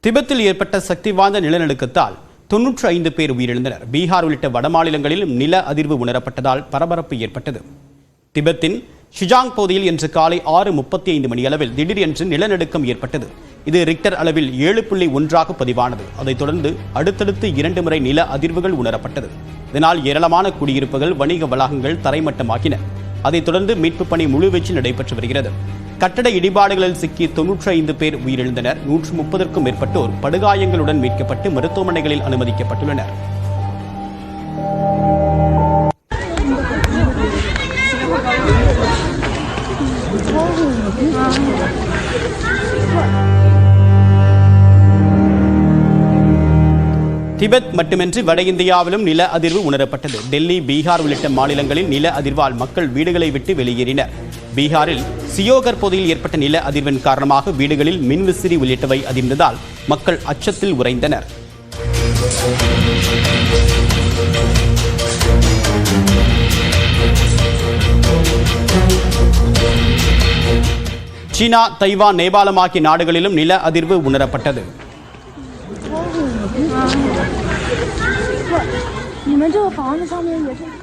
திபெத்தில் ஏற்பட்ட சக்தி வாய்ந்த நிலநடுக்கத்தால் 95 பேர் உயிரிழந்தனர். பீகார் உள்ளிட்ட வடமாநிலங்களில் நில அதிர்வு உணரப்பட்டதால் பரபரப்பு ஏற்பட்டது. திபெத்தின் ஷிஜாங் பகுதியில் இன்று காலை 6:35 மணியளவில் திடீரென்று நிலநடுக்கம் ஏற்பட்டது. இது ரிக்டர் அளவில் 7.1 பதிவானது. அதைத் தொடர்ந்து அடுத்தடுத்து 2 முறை நில அதிர்வுகள் உணரப்பட்டது. இதனால் ஏராளமான குடியிருப்புகள், வணிக வளாகங்கள் தரைமட்டமாகின. அதைத் தொடர்ந்து மீட்புப் பணி முழுவீச்சில் நடைபெற்று வருகிறது. கட்டட இடிபாடுகளில் சிக்கி 95 பேர் உயிரிழந்தனர். 130க்கும் மேற்பட்டோர் படுகாயங்களுடன் மீட்கப்பட்டு மருத்துவமனைகளில் அனுமதிக்கப்பட்டுள்ளனர். திபெத் மட்டுமின்றி வட இந்தியாவிலும் நில அதிர்வு உணரப்பட்டது. டெல்லி, பீகார் உள்ளிட்ட மாநிலங்களில் நில அதிர்வால் மக்கள் வீடுகளை விட்டு வெளியேறினர். பீகாரில் சியோகர் பகுதியில் ஏற்பட்ட நில அதிர்வின் காரணமாக வீடுகளில் மின்விசிறி உள்ளிட்டவை அதிர்ந்ததால் மக்கள் அச்சத்தில் உறைந்தனர். சீனா, தைவான், நேபாளம் ஆகிய நாடுகளிலும் நில அதிர்வு உணரப்பட்டது. 你们这个房子上面也是。